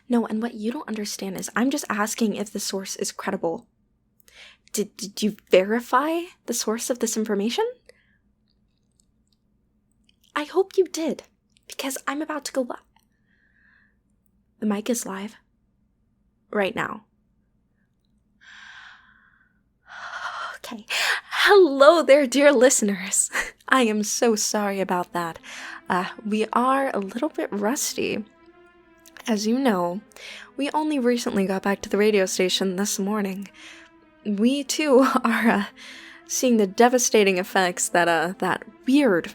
No, and what you don't understand is I'm just asking if the source is credible. Did you verify the source of this information? I hope you did, because I'm about to go live. The mic is live. Right now. Okay. Hello there, dear listeners. I am so sorry about that. We are a little bit rusty. As you know, we only recently got back to the radio station this morning. We, too, are seeing the devastating effects that weird,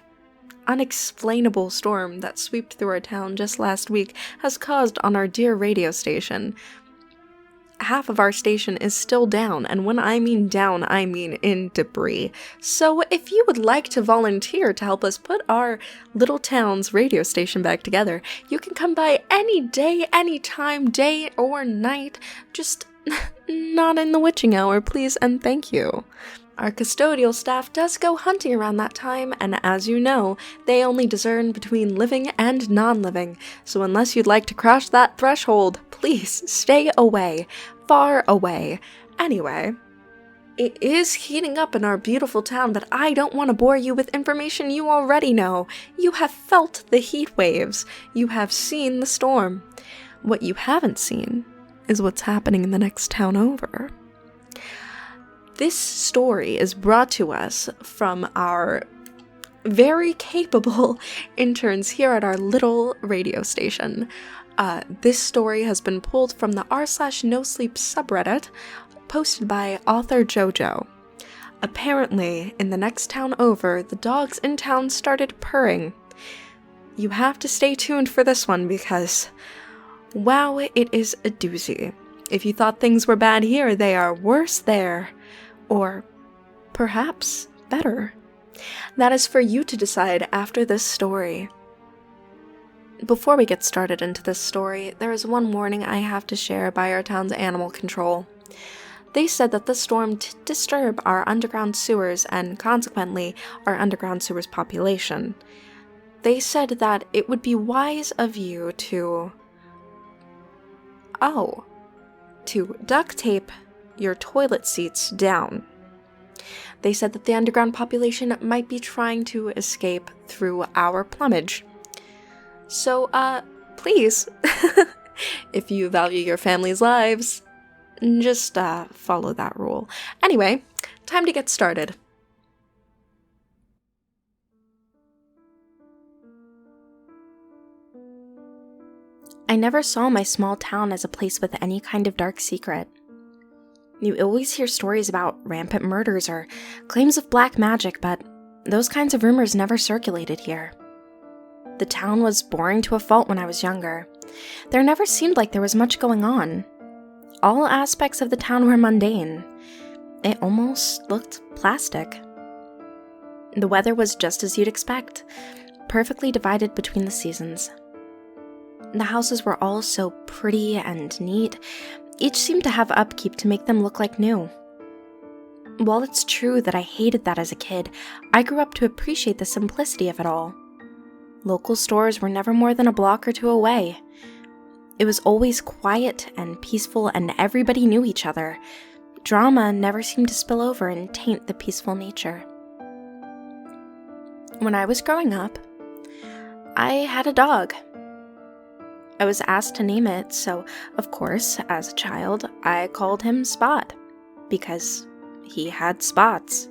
unexplainable storm that swept through our town just last week has caused on our dear radio station. Half of our station is still down, and when I mean down, I mean in debris. So if you would like to volunteer to help us put our little town's radio station back together, you can come by any day, any time, day or night. Just not in the witching hour, please and thank you. Our custodial staff does go hunting around that time, and as you know, they only discern between living and non-living, so unless you'd like to crash that threshold, please stay away, far away. Anyway, it is heating up in our beautiful town, but I don't want to bore you with information you already know. You have felt the heat waves. You have seen the storm. What you haven't seen is what's happening in the next town over. This story is brought to us from our very capable interns here at our little radio station. This story has been pulled from the r/nosleep subreddit, posted by AuthorJoJo. Apparently, in the next town over, the dogs in town started purring. You have to stay tuned for this one because, wow, it is a doozy. If you thought things were bad here, they are worse there. Or perhaps better. That is for you to decide after this story. Before we get started into this story, there is one warning I have to share by our town's animal control. They said that the storm did disturb our underground sewers and consequently our underground sewers population. They said that it would be wise of you to duct tape your toilet seats down. They said that the underground population might be trying to escape through our plumage. So, please, if you value your family's lives, just follow that rule. Anyway, time to get started. I never saw my small town as a place with any kind of dark secret. You always hear stories about rampant murders or claims of black magic, but those kinds of rumors never circulated here. The town was boring to a fault when I was younger. There never seemed like there was much going on. All aspects of the town were mundane. It almost looked plastic. The weather was just as you'd expect, perfectly divided between the seasons. The houses were all so pretty and neat. Each seemed to have upkeep to make them look like new. While it's true that I hated that as a kid, I grew up to appreciate the simplicity of it all. Local stores were never more than a block or two away. It was always quiet and peaceful, and everybody knew each other. Drama never seemed to spill over and taint the peaceful nature. When I was growing up, I had a dog. I was asked to name it, so, of course, as a child, I called him Spot, because he had spots.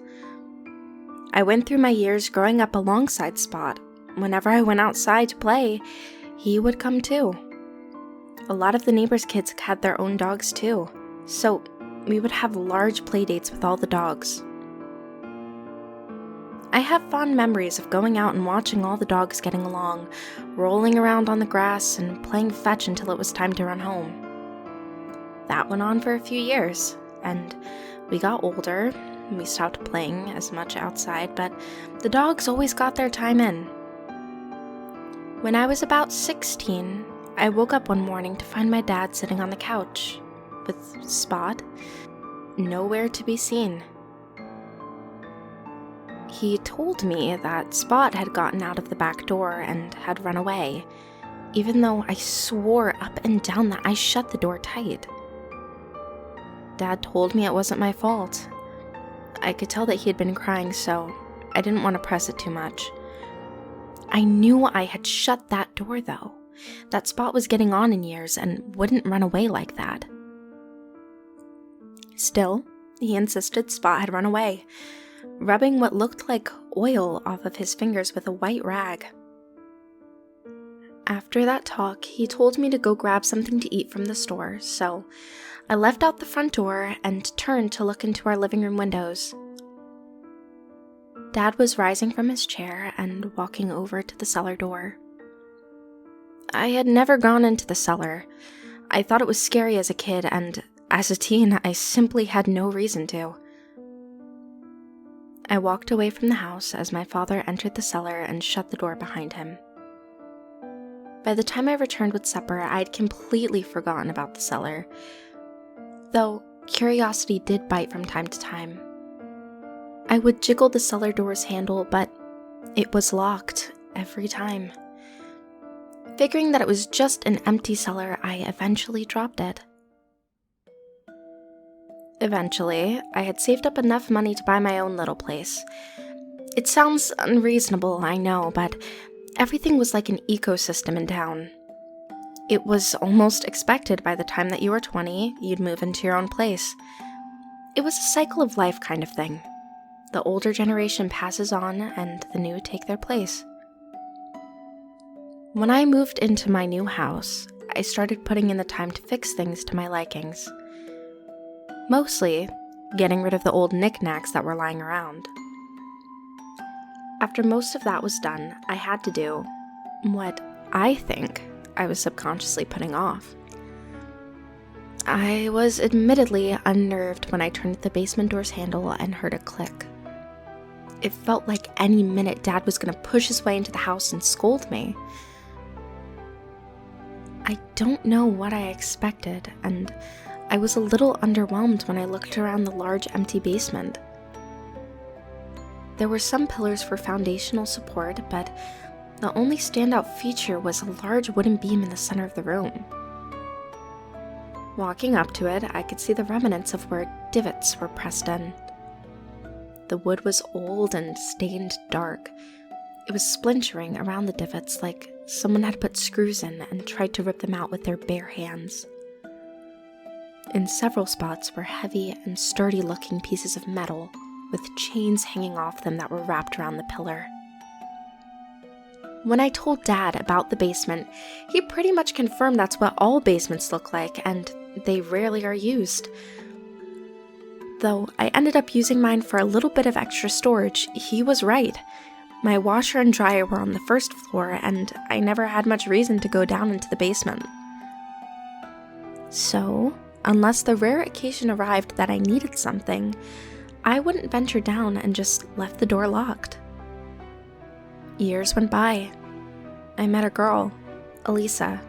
I went through my years growing up alongside Spot. Whenever I went outside to play, he would come too. A lot of the neighbors' kids had their own dogs too, so we would have large play dates with all the dogs. I have fond memories of going out and watching all the dogs getting along, rolling around on the grass and playing fetch until it was time to run home. That went on for a few years, and we got older, and we stopped playing as much outside, but the dogs always got their time in. When I was about 16, I woke up one morning to find my dad sitting on the couch, with Spot nowhere to be seen. He told me that Spot had gotten out of the back door and had run away. even though I swore up and down that I shut the door tight. Dad told me it wasn't my fault. I could tell that he had been crying, so I didn't want to press it too much. I knew I had shut that door, though. That Spot was getting on in years and wouldn't run away like that. Still, he insisted Spot had run away, rubbing what looked like oil off of his fingers with a white rag. After that talk, he told me to go grab something to eat from the store, so I left out the front door and turned to look into our living room windows. Dad was rising from his chair and walking over to the cellar door. I had never gone into the cellar. I thought it was scary as a kid, and as a teen, I simply had no reason to. I walked away from the house as my father entered the cellar and shut the door behind him. By the time I returned with supper, I had completely forgotten about the cellar, though curiosity did bite from time to time. I would jiggle the cellar door's handle, but it was locked every time. Figuring that it was just an empty cellar, I eventually dropped it. Eventually, I had saved up enough money to buy my own little place. It sounds unreasonable, I know, but everything was like an ecosystem in town. It was almost expected by the time that you were 20, you'd move into your own place. It was a cycle of life kind of thing. The older generation passes on, and the new take their place. When I moved into my new house, I started putting in the time to fix things to my likings. Mostly, getting rid of the old knickknacks that were lying around. After most of that was done, I had to do what I think I was subconsciously putting off. I was admittedly unnerved when I turned the basement door's handle and heard a click. It felt like any minute Dad was going to push his way into the house and scold me. I don't know what I expected, and I was a little underwhelmed when I looked around the large empty basement. There were some pillars for foundational support, but the only standout feature was a large wooden beam in the center of the room. Walking up to it, I could see the remnants of where divots were pressed in. The wood was old and stained dark. It was splintering around the divots like someone had put screws in and tried to rip them out with their bare hands. In several spots were heavy and sturdy-looking pieces of metal with chains hanging off them that were wrapped around the pillar. When I told Dad about the basement, he pretty much confirmed that's what all basements look like, and they rarely are used. Though I ended up using mine for a little bit of extra storage, he was right. My washer and dryer were on the first floor, and I never had much reason to go down into the basement. So, unless the rare occasion arrived that I needed something, I wouldn't venture down and just left the door locked. Years went by. I met a girl, Elisa,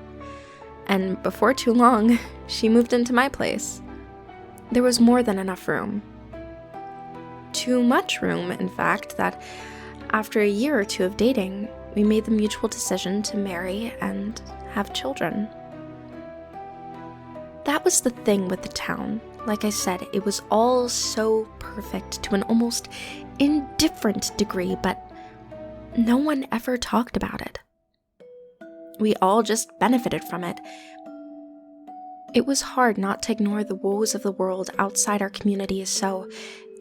and before too long, she moved into my place. There was more than enough room. Too much room, in fact, that after a year or two of dating, we made the mutual decision to marry and have children. That was the thing with the town. Like I said, it was all so perfect to an almost indifferent degree, but no one ever talked about it. We all just benefited from it. It was hard not to ignore the woes of the world outside our communities, so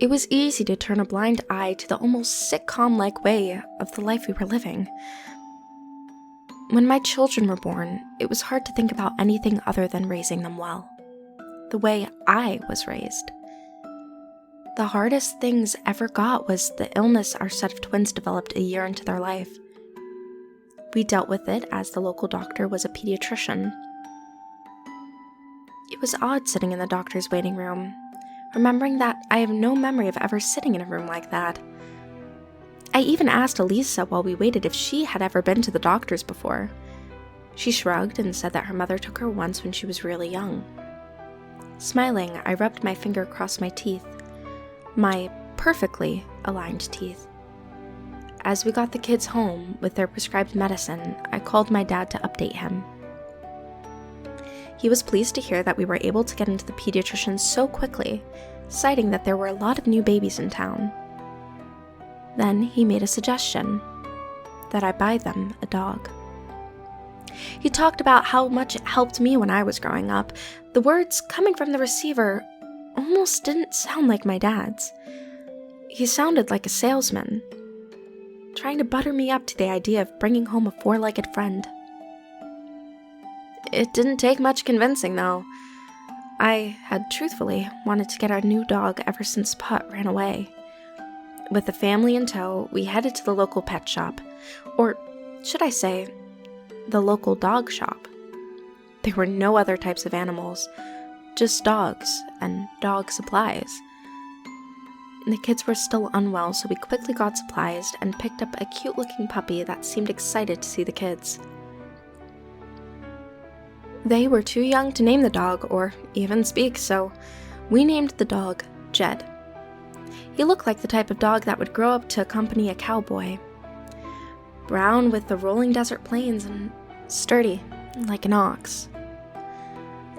it was easy to turn a blind eye to the almost sitcom-like way of the life we were living. When my children were born, it was hard to think about anything other than raising them well, the way I was raised. The hardest things ever got was the illness our set of twins developed a year into their life. We dealt with it as the local doctor was a pediatrician. It was odd sitting in the doctor's waiting room, remembering that I have no memory of ever sitting in a room like that. I even asked Elisa while we waited if she had ever been to the doctor's before. She shrugged and said that her mother took her once when she was really young. Smiling, I rubbed my finger across my teeth, my perfectly aligned teeth. as we got the kids home with their prescribed medicine, I called my dad to update him. He was pleased to hear that we were able to get into the pediatrician so quickly, citing that there were a lot of new babies in town. Then he made a suggestion that I buy them a dog. He talked about how much it helped me when I was growing up. The words coming from the receiver almost didn't sound like my dad's. He sounded like a salesman, trying to butter me up to the idea of bringing home a four-legged friend. It didn't take much convincing, though. I had truthfully wanted to get our new dog ever since Putt ran away. With the family in tow, we headed to the local pet shop, or should I say, the local dog shop. There were no other types of animals, just dogs and dog supplies. The kids were still unwell, so we quickly got supplies and picked up a cute-looking puppy that seemed excited to see the kids. They were too young to name the dog or even speak, so we named the dog Jed. He looked like the type of dog that would grow up to accompany a cowboy. Brown with the rolling desert plains and sturdy like an ox.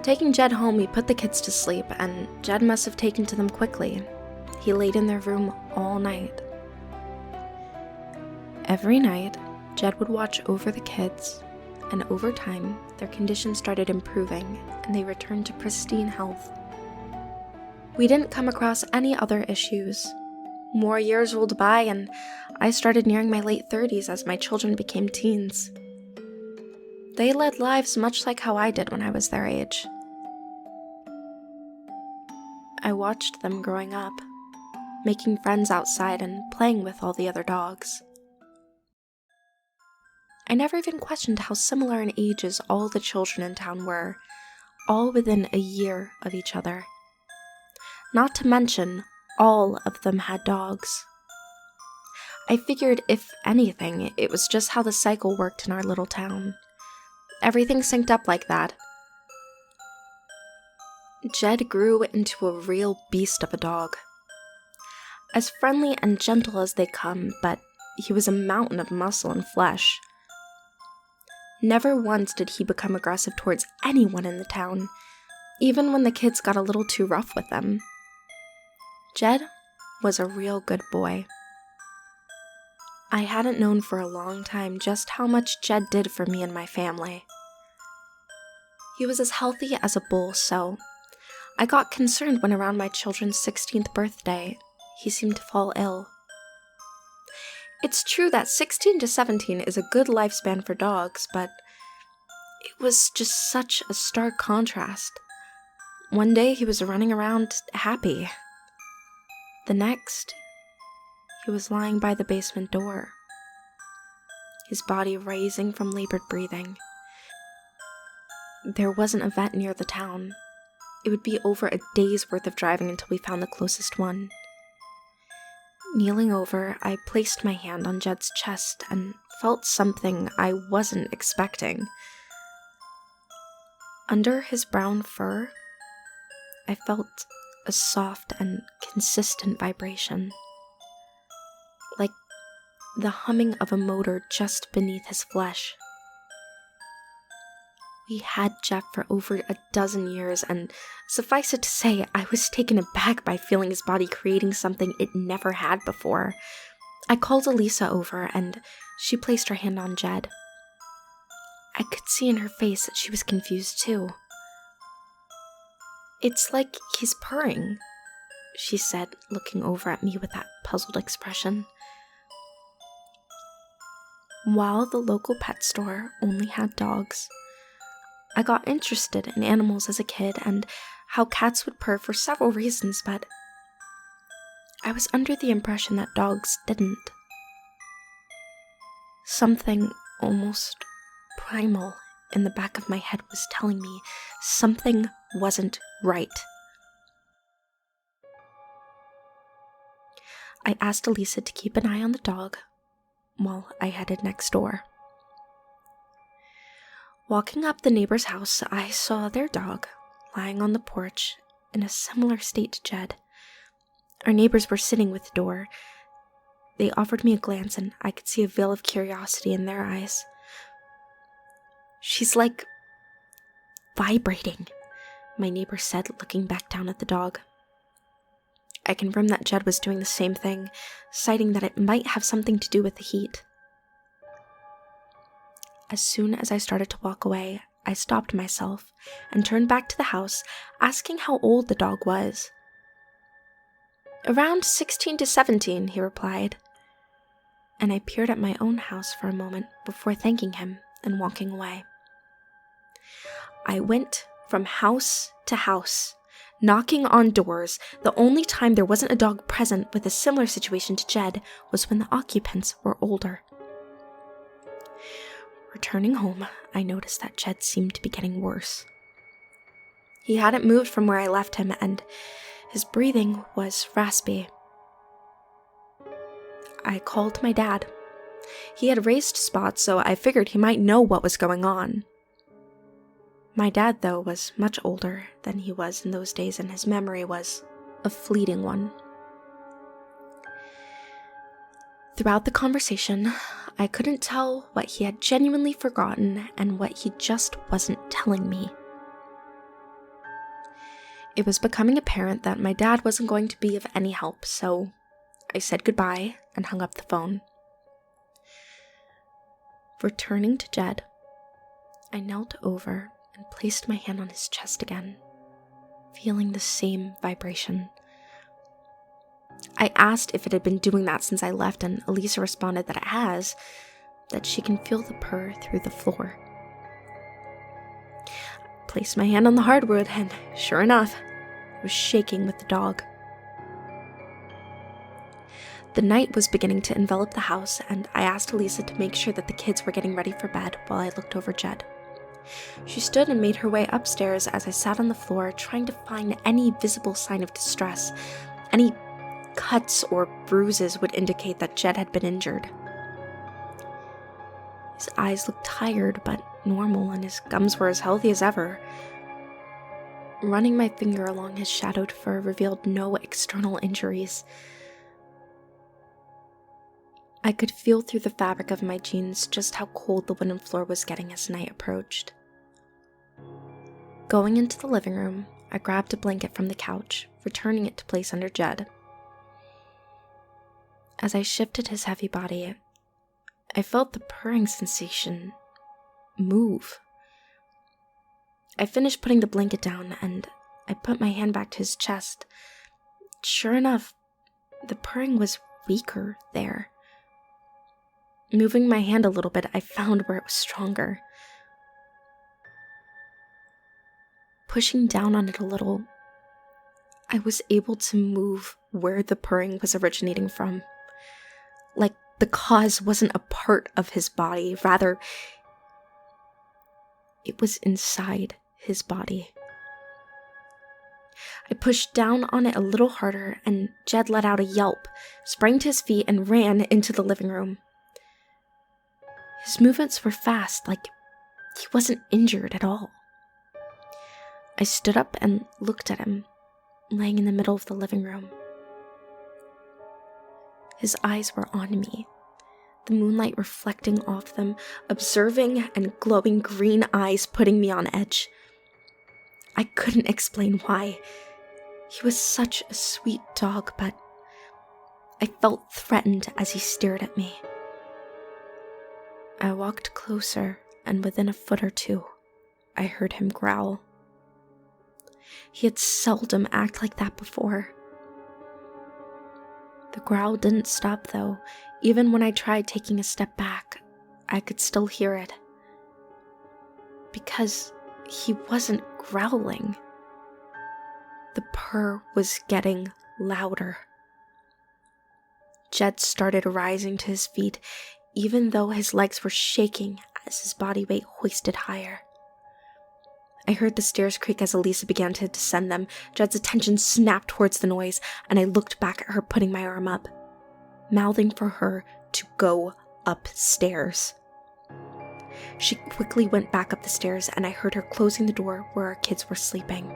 Taking Jed home, we put the kids to sleep, and Jed must have taken to them quickly. He laid in their room all night. Every night, Jed would watch over the kids, and over time, their condition started improving, and they returned to pristine health. We didn't come across any other issues. More years rolled by, and I started nearing my late 30s as my children became teens. They led lives much like how I did when I was their age. I watched them growing up, making friends outside and playing with all the other dogs. I never even questioned how similar in ages all the children in town were, all within a year of each other. Not to mention, all of them had dogs. I figured, if anything, it was just how the cycle worked in our little town. Everything synced up like that. Jed grew into a real beast of a dog. As friendly and gentle as they come, but he was a mountain of muscle and flesh. Never once did he become aggressive towards anyone in the town, even when the kids got a little too rough with them. Jed was a real good boy. I hadn't known for a long time just how much Jed did for me and my family. He was as healthy as a bull, so I got concerned when around my children's 16th birthday, he seemed to fall ill. It's true that 16 to 17 is a good lifespan for dogs, but it was just such a stark contrast. One day he was running around happy. The next, he was lying by the basement door, his body raising from labored breathing. There wasn't a vet near the town. It would be over a day's worth of driving until we found the closest one. Kneeling over, I placed my hand on Jed's chest and felt something I wasn't expecting. Under his brown fur, I felt a soft and consistent vibration, like the humming of a motor just beneath his flesh. We had Jeff for over a dozen years, and suffice it to say, I was taken aback by feeling his body creating something it never had before. I called Elisa over, and she placed her hand on Jed. I could see in her face that she was confused too. "It's like he's purring," she said, looking over at me with that puzzled expression. While the local pet store only had dogs, I got interested in animals as a kid and how cats would purr for several reasons, but I was under the impression that dogs didn't. Something almost primal in the back of my head was telling me something wasn't right. I asked Elisa to keep an eye on the dog while I headed next door. Walking up the neighbor's house, I saw their dog lying on the porch in a similar state to Jed. Our neighbors were sitting with the door. They offered me a glance, and I could see a veil of curiosity in their eyes. "She's like vibrating," my neighbor said, looking back down at the dog. I confirmed that Jed was doing the same thing, citing that it might have something to do with the heat. As soon as I started to walk away, I stopped myself and turned back to the house, asking how old the dog was. "Around 16 to 17, he replied, and I peered at my own house for a moment before thanking him and walking away. I went from house to house, knocking on doors. The only time there wasn't a dog present with a similar situation to Jed was when the occupants were older. Returning home, I noticed that Jed seemed to be getting worse. He hadn't moved from where I left him, and his breathing was raspy. I called my dad. He had raised spots, so I figured he might know what was going on. My dad, though, was much older than he was in those days, and his memory was a fleeting one. Throughout the conversation, I couldn't tell what he had genuinely forgotten and what he just wasn't telling me. It was becoming apparent that my dad wasn't going to be of any help, so I said goodbye and hung up the phone. Returning to Jed, I knelt over and placed my hand on his chest again, feeling the same vibration. I asked if it had been doing that since I left, and Elisa responded that it has, that she can feel the purr through the floor. I placed my hand on the hardwood, and sure enough, it was shaking with the dog. The night was beginning to envelop the house, and I asked Elisa to make sure that the kids were getting ready for bed while I looked over Jed. She stood and made her way upstairs as I sat on the floor, trying to find any visible sign of distress. Any cuts or bruises would indicate that Jed had been injured. His eyes looked tired but normal, and his gums were as healthy as ever. Running my finger along his shadowed fur revealed no external injuries. I could feel through the fabric of my jeans just how cold the wooden floor was getting as night approached. Going into the living room, I grabbed a blanket from the couch, returning it to place under Jed. As I shifted his heavy body, I felt the purring sensation move. I finished putting the blanket down, and I put my hand back to his chest. Sure enough, the purring was weaker there. Moving my hand a little bit, I found where it was stronger. Pushing down on it a little, I was able to move where the purring was originating from. Like the cause wasn't a part of his body, rather, it was inside his body. I pushed down on it a little harder, and Jed let out a yelp, sprang to his feet, and ran into the living room. His movements were fast, like he wasn't injured at all. I stood up and looked at him, laying in the middle of the living room. His eyes were on me, the moonlight reflecting off them, observing and glowing green eyes putting me on edge. I couldn't explain why. He was such a sweet dog, but I felt threatened as he stared at me. I walked closer, and within a foot or two, I heard him growl. He had seldom acted like that before. The growl didn't stop, though. Even when I tried taking a step back, I could still hear it. Because he wasn't growling. The purr was getting louder. Jed started rising to his feet, even though his legs were shaking as his body weight hoisted higher. I heard the stairs creak as Elisa began to descend them. Jed's attention snapped towards the noise, and I looked back at her, putting my arm up, mouthing for her to go upstairs. She quickly went back up the stairs, and I heard her closing the door where our kids were sleeping.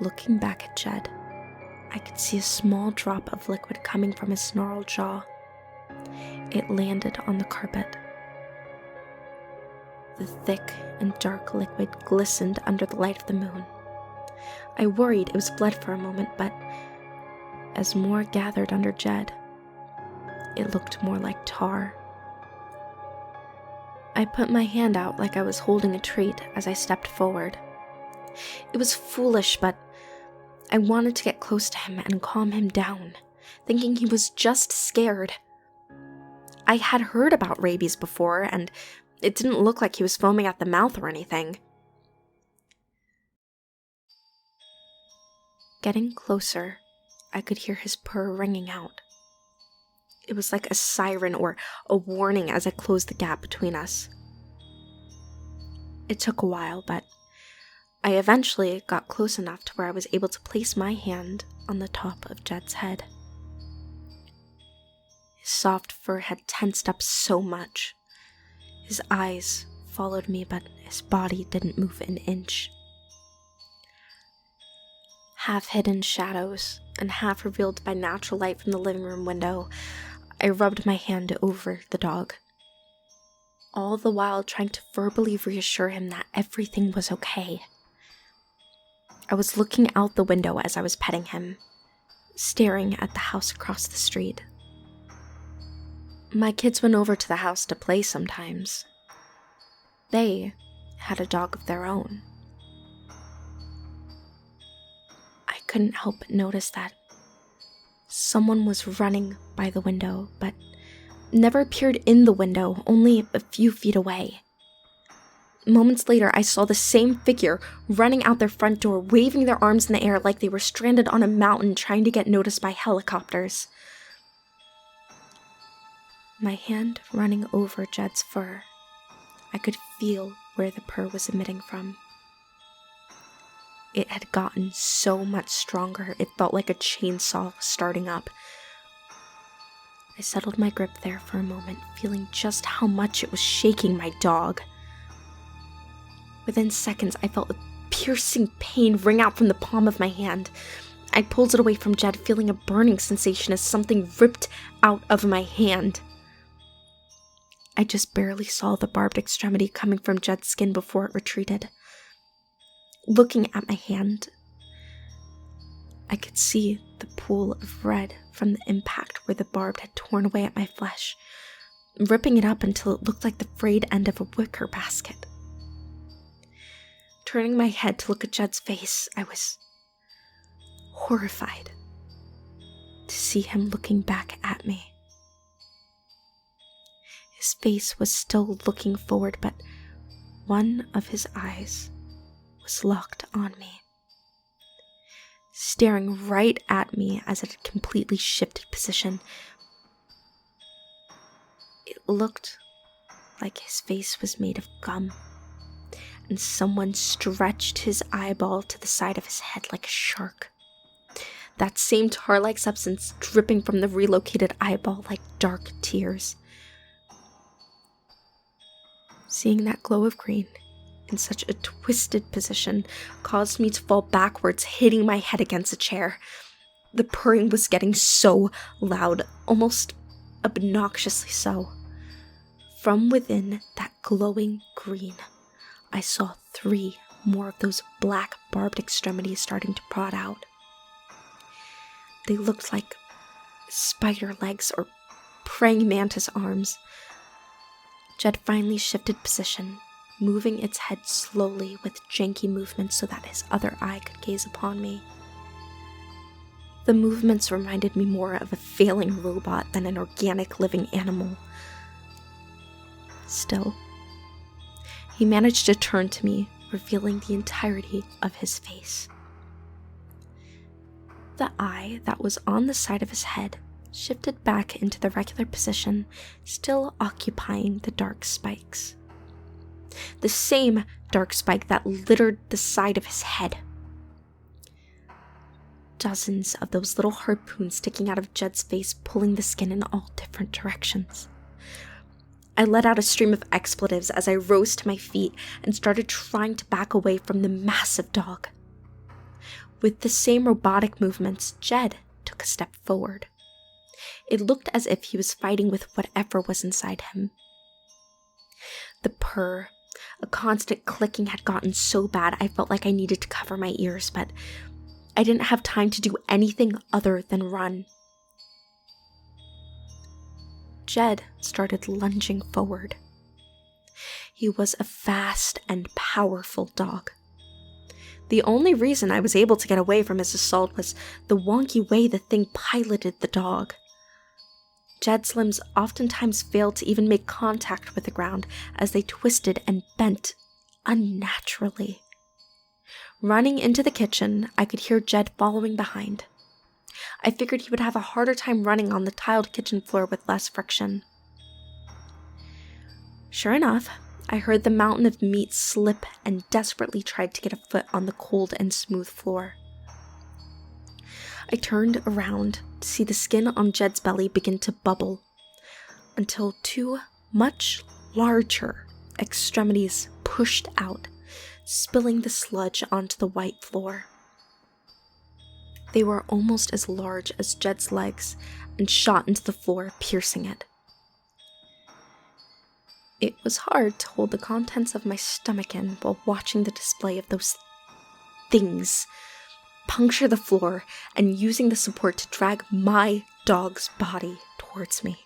Looking back at Jed, I could see a small drop of liquid coming from his snarled jaw. It landed on the carpet. The thick and dark liquid glistened under the light of the moon. I worried it was blood for a moment, but as more gathered under Jed, it looked more like tar. I put my hand out like I was holding a treat as I stepped forward. It was foolish, but I wanted to get close to him and calm him down, thinking he was just scared. I had heard about rabies before, and it didn't look like he was foaming at the mouth or anything. Getting closer, I could hear his purr ringing out. It was like a siren or a warning as I closed the gap between us. It took a while, but I eventually got close enough to where I was able to place my hand on the top of Jed's head. His soft fur had tensed up so much. His eyes followed me, but his body didn't move an inch. Half hidden shadows and half revealed by natural light from the living room window, I rubbed my hand over the dog, all the while trying to verbally reassure him that everything was okay. I was looking out the window as I was petting him, staring at the house across the street. My kids went over to the house to play sometimes. They had a dog of their own. I couldn't help but notice that someone was running by the window, but never appeared in the window, only a few feet away. Moments later, I saw the same figure running out their front door, waving their arms in the air like they were stranded on a mountain trying to get noticed by helicopters. My hand running over Jed's fur, I could feel where the purr was emitting from. It had gotten so much stronger, it felt like a chainsaw was starting up. I settled my grip there for a moment, feeling just how much it was shaking my dog. Within seconds, I felt a piercing pain ring out from the palm of my hand. I pulled it away from Jed, feeling a burning sensation as something ripped out of my hand. I just barely saw the barbed extremity coming from Jed's skin before it retreated. Looking at my hand, I could see the pool of red from the impact where the barb had torn away at my flesh, ripping it up until it looked like the frayed end of a wicker basket. Turning my head to look at Jed's face, I was horrified to see him looking back at me. His face was still looking forward, but one of his eyes was locked on me, staring right at me as it had completely shifted position. It looked like his face was made of gum, and someone stretched his eyeball to the side of his head like a shark. That same tar-like substance dripping from the relocated eyeball like dark tears. Seeing that glow of green in such a twisted position caused me to fall backwards, hitting my head against a chair. The purring was getting so loud, almost obnoxiously so. From within that glowing green, I saw 3 more of those black barbed extremities starting to prod out. They looked like spider legs or praying mantis arms. Jed finally shifted position, moving its head slowly with janky movements so that his other eye could gaze upon me. The movements reminded me more of a failing robot than an organic living animal. Still, he managed to turn to me, revealing the entirety of his face. The eye that was on the side of his head shifted back into the regular position, still occupying the dark spikes. The same dark spike that littered the side of his head. Dozens of those little harpoons sticking out of Jed's face, pulling the skin in all different directions. I let out a stream of expletives as I rose to my feet and started trying to back away from the massive dog. With the same robotic movements, Jed took a step forward. It looked as if he was fighting with whatever was inside him. The purr, a constant clicking, had gotten so bad I felt like I needed to cover my ears, but I didn't have time to do anything other than run. Jed started lunging forward. He was a fast and powerful dog. The only reason I was able to get away from his assault was the wonky way the thing piloted the dog. Jed's limbs oftentimes failed to even make contact with the ground as they twisted and bent unnaturally. Running into the kitchen, I could hear Jed following behind. I figured he would have a harder time running on the tiled kitchen floor with less friction. Sure enough, I heard the mountain of meat slip and desperately tried to get a foot on the cold and smooth floor. I turned around to see the skin on Jed's belly begin to bubble until two much larger extremities pushed out, spilling the sludge onto the white floor. They were almost as large as Jed's legs and shot into the floor, piercing it. It was hard to hold the contents of my stomach in while watching the display of those things puncture the floor and using the support to drag my dog's body towards me.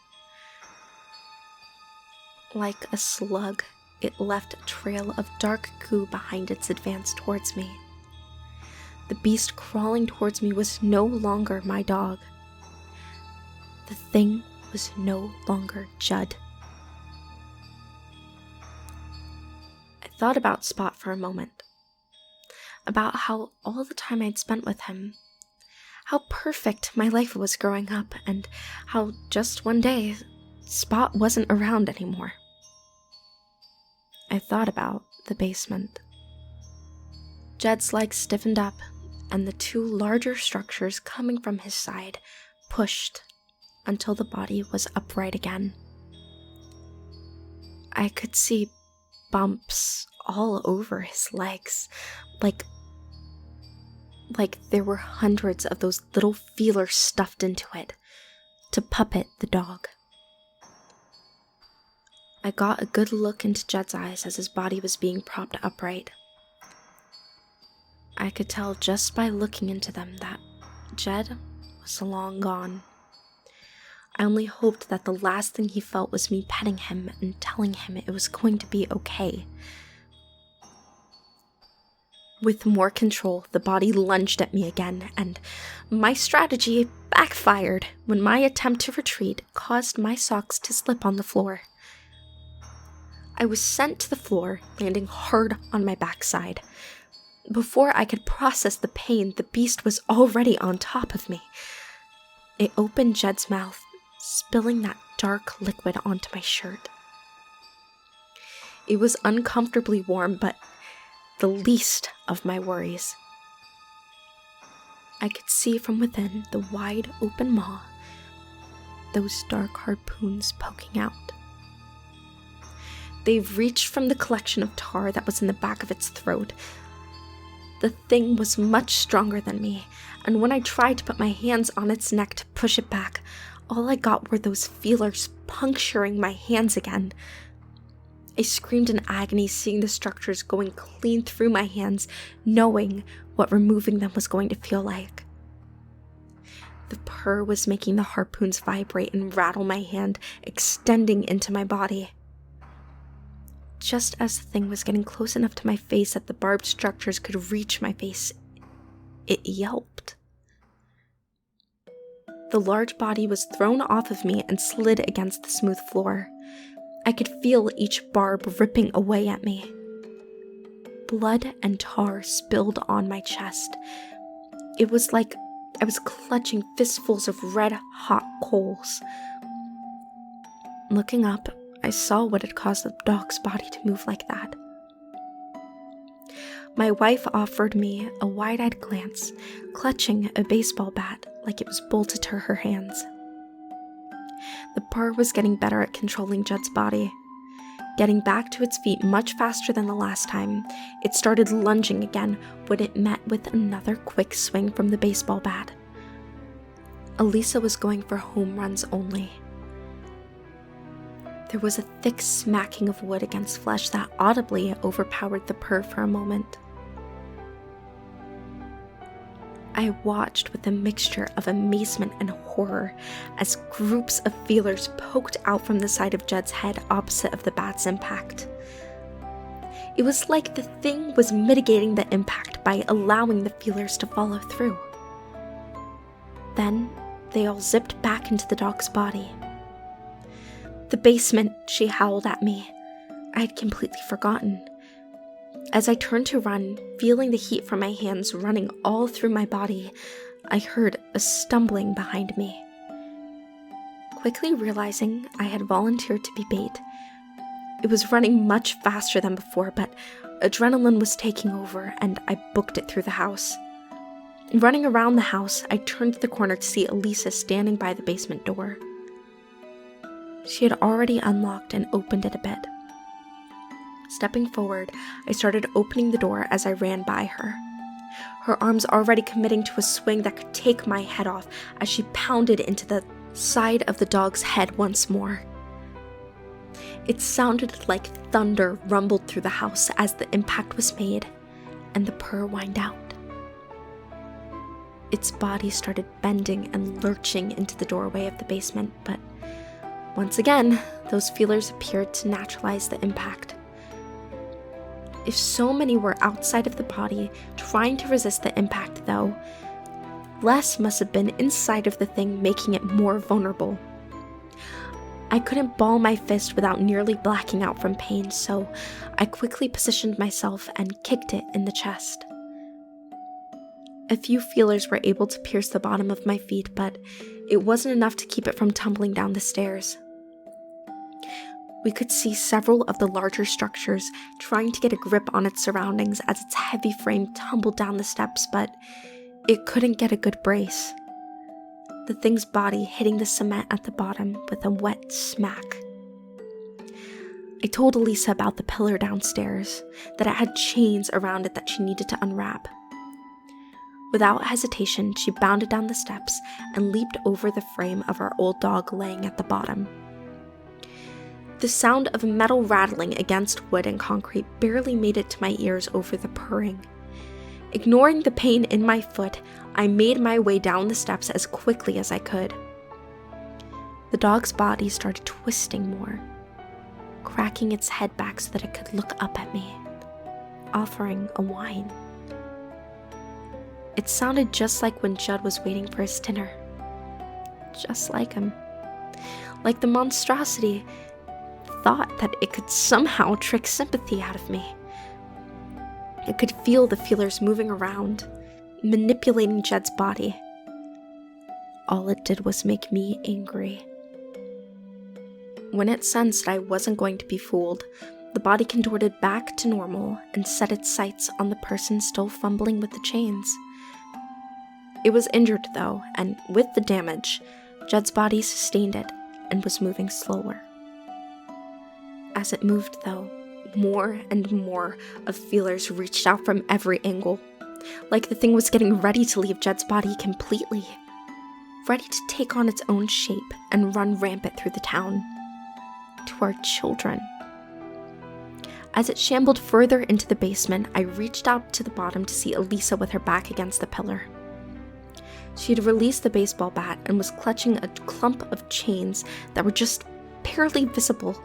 Like a slug, it left a trail of dark goo behind its advance towards me. The beast crawling towards me was no longer my dog. The thing was no longer Judd. I thought about Spot for a moment. About how all the time I'd spent with him, how perfect my life was growing up, and how just one day, Spot wasn't around anymore. I thought about the basement. Jed's legs stiffened up, and the two larger structures coming from his side pushed until the body was upright again. I could see bumps all over his legs, like there were hundreds of those little feelers stuffed into it to puppet the dog. I got a good look into Jed's eyes as his body was being propped upright. I could tell just by looking into them that Jed was long gone. I only hoped that the last thing he felt was me petting him and telling him it was going to be okay. With more control, the body lunged at me again, and my strategy backfired when my attempt to retreat caused my socks to slip on the floor. I was sent to the floor, landing hard on my backside. Before I could process the pain, the beast was already on top of me. It opened Jed's mouth, spilling that dark liquid onto my shirt. It was uncomfortably warm, but the least of my worries. I could see from within the wide open maw, those dark harpoons poking out. They reached from the collection of tar that was in the back of its throat. The thing was much stronger than me, and when I tried to put my hands on its neck to push it back, all I got were those feelers puncturing my hands again. I screamed in agony, seeing the structures going clean through my hands, knowing what removing them was going to feel like. The purr was making the harpoons vibrate and rattle my hand, extending into my body. Just as the thing was getting close enough to my face that the barbed structures could reach my face, it yelped. The large body was thrown off of me and slid against the smooth floor. I could feel each barb ripping away at me. Blood and tar spilled on my chest. It was like I was clutching fistfuls of red-hot coals. Looking up, I saw what had caused the dog's body to move like that. My wife offered me a wide-eyed glance, clutching a baseball bat like it was bolted to her hands. The purr was getting better at controlling Jed's body. Getting back to its feet much faster than the last time, it started lunging again when it met with another quick swing from the baseball bat. Elisa was going for home runs only. There was a thick smacking of wood against flesh that audibly overpowered the purr for a moment. I watched with a mixture of amazement and horror as groups of feelers poked out from the side of Judd's head opposite of the bat's impact. It was like the thing was mitigating the impact by allowing the feelers to follow through. Then they all zipped back into the dog's body. The basement, she howled at me. I had completely forgotten. As I turned to run, feeling the heat from my hands running all through my body, I heard a stumbling behind me. Quickly realizing I had volunteered to be bait, it was running much faster than before, but adrenaline was taking over and I booked it through the house. Running around the house, I turned the corner to see Elisa standing by the basement door. She had already unlocked and opened it a bit. Stepping forward, I started opening the door as I ran by her. Her arms already committing to a swing that could take my head off as she pounded into the side of the dog's head once more. It sounded like thunder rumbled through the house as the impact was made, and the purr whined out. Its body started bending and lurching into the doorway of the basement, but once again, those feelers appeared to neutralize the impact. If so many were outside of the body trying to resist the impact, though, less must have been inside of the thing, making it more vulnerable. I couldn't ball my fist without nearly blacking out from pain, so I quickly positioned myself and kicked it in the chest. A few feelers were able to pierce the bottom of my feet, but it wasn't enough to keep it from tumbling down the stairs. We could see several of the larger structures trying to get a grip on its surroundings as its heavy frame tumbled down the steps, but it couldn't get a good brace. The thing's body hitting the cement at the bottom with a wet smack. I told Elisa about the pillar downstairs, that it had chains around it that she needed to unwrap. Without hesitation, she bounded down the steps and leaped over the frame of our old dog laying at the bottom. The sound of metal rattling against wood and concrete barely made it to my ears over the purring. Ignoring the pain in my foot, I made my way down the steps as quickly as I could. The dog's body started twisting more, cracking its head back so that it could look up at me, offering a whine. It sounded just like when Judd was waiting for his dinner. Just like him. Like the monstrosity thought that it could somehow trick sympathy out of me. It could feel the feelers moving around, manipulating Judd's body. All it did was make me angry. When it sensed I wasn't going to be fooled, the body contorted back to normal and set its sights on the person still fumbling with the chains. It was injured though, and with the damage, Judd's body sustained it and was moving slower. As it moved though, more and more of feelers reached out from every angle, like the thing was getting ready to leave Judd's body completely, ready to take on its own shape and run rampant through the town, to our children. As it shambled further into the basement, I reached out to the bottom to see Elisa with her back against the pillar. She had released the baseball bat and was clutching a clump of chains that were just barely visible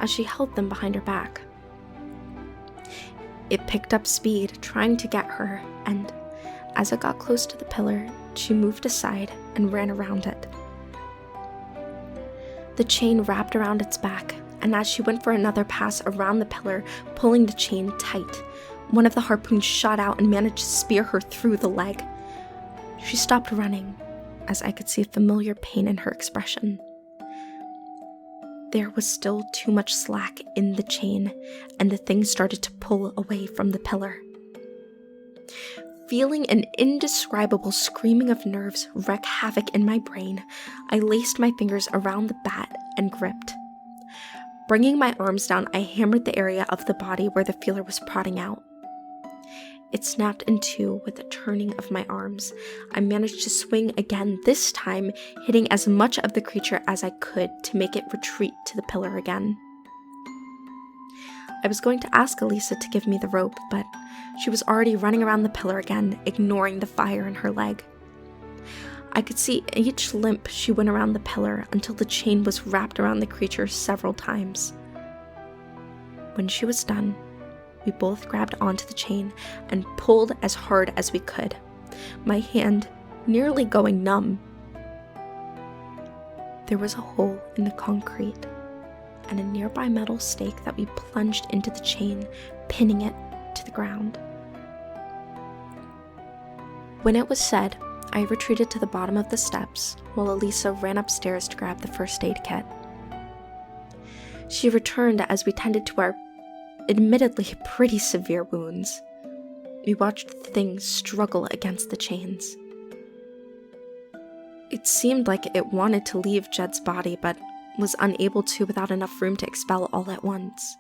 as she held them behind her back. It picked up speed, trying to get her, and as it got close to the pillar, she moved aside and ran around it. The chain wrapped around its back, and as she went for another pass around the pillar, pulling the chain tight, one of the harpoons shot out and managed to spear her through the leg. She stopped running, as I could see familiar pain in her expression. There was still too much slack in the chain, and the thing started to pull away from the pillar. Feeling an indescribable screaming of nerves wreak havoc in my brain, I laced my fingers around the bat and gripped. Bringing my arms down, I hammered the area of the body where the feeler was prodding out. It snapped in two with the turning of my arms. I managed to swing again, this time hitting as much of the creature as I could to make it retreat to the pillar again. I was going to ask Elisa to give me the rope, but she was already running around the pillar again, ignoring the fire in her leg. I could see each limp she went around the pillar until the chain was wrapped around the creature several times. When she was done, we both grabbed onto the chain and pulled as hard as we could, my hand nearly going numb. There was a hole in the concrete and a nearby metal stake that we plunged into the chain, pinning it to the ground. When it was said, I retreated to the bottom of the steps while Elisa ran upstairs to grab the first aid kit. She returned as we tended to our admittedly pretty severe wounds. We watched the thing struggle against the chains. It seemed like it wanted to leave Jed's body, but was unable to without enough room to expel all at once.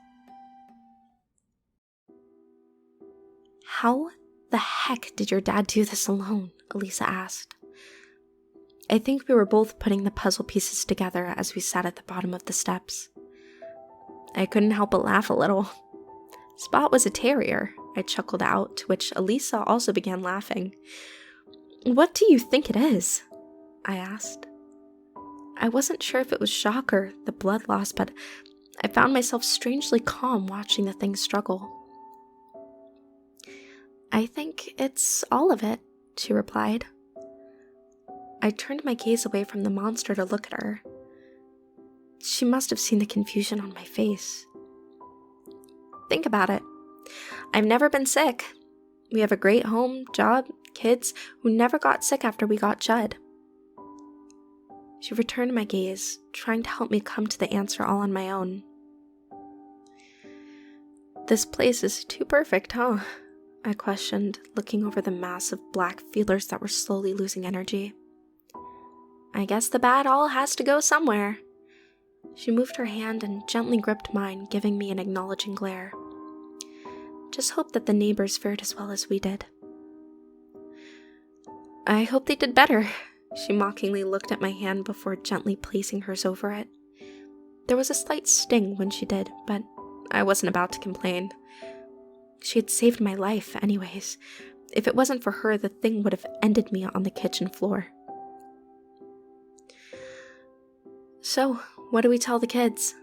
How the heck did your dad do this alone? Elisa asked. I think we were both putting the puzzle pieces together as we sat at the bottom of the steps. I couldn't help but laugh a little. Spot was a terrier, I chuckled out, to which Elisa also began laughing. What do you think it is? I asked. I wasn't sure if it was shock or the blood loss, but I found myself strangely calm watching the thing struggle. I think it's all of it, she replied. I turned my gaze away from the monster to look at her. She must have seen the confusion on my face. Think about it. I've never been sick. We have a great home, job, kids who never got sick after we got Judd. She returned my gaze, trying to help me come to the answer all on my own. This place is too perfect, huh? I questioned, looking over the mass of black feelers that were slowly losing energy. I guess the bad all has to go somewhere. She moved her hand and gently gripped mine, giving me an acknowledging glare. Just hope that the neighbors fared as well as we did. I hope they did better. She mockingly looked at my hand before gently placing hers over it. There was a slight sting when she did, but I wasn't about to complain. She had saved my life anyways. If it wasn't for her, the thing would have ended me on the kitchen floor. So, what do we tell the kids?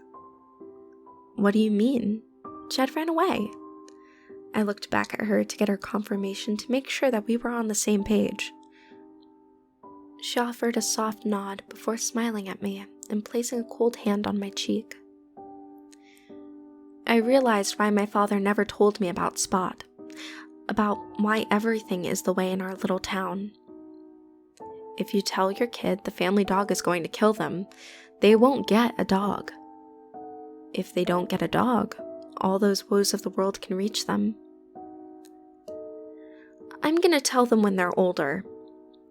What do you mean? Jed ran away. I looked back at her to get her confirmation to make sure that we were on the same page. She offered a soft nod before smiling at me and placing a cold hand on my cheek. I realized why my father never told me about Spot, about why everything is the way in our little town. If you tell your kid the family dog is going to kill them, they won't get a dog. If they don't get a dog, all those woes of the world can reach them. I'm gonna tell them when they're older.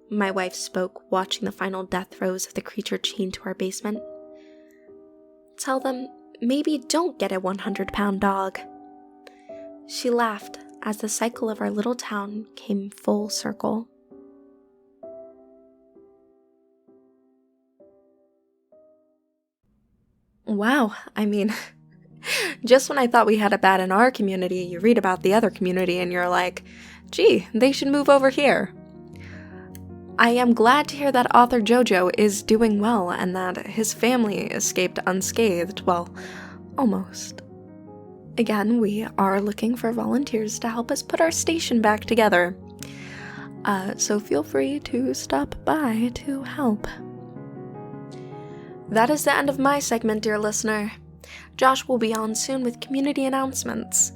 My wife spoke, watching the final death throes of the creature chained to our basement. Tell them maybe don't get a 100-pound dog. She laughed as the cycle of our little town came full circle. Wow, I mean, just when I thought we had it bad in our community, you read about the other community and you're like, gee, they should move over here. I am glad to hear that AuthorJoJo is doing well and that his family escaped unscathed, well, almost. Again, we are looking for volunteers to help us put our station back together. So feel free to stop by to help. That is the end of my segment, dear listener. Josh will be on soon with community announcements.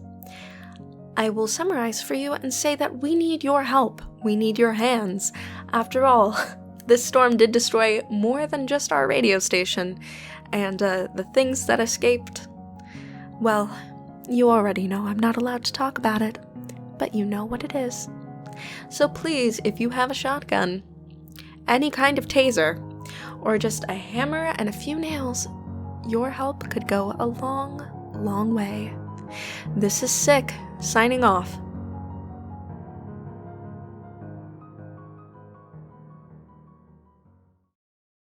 I will summarize for you and say that we need your help. We need your hands. After all, this storm did destroy more than just our radio station, and the things that escaped, well, you already know I'm not allowed to talk about it, but you know what it is. So please, if you have a shotgun, any kind of taser, or just a hammer and a few nails, your help could go a long, long way. This is Sick, signing off.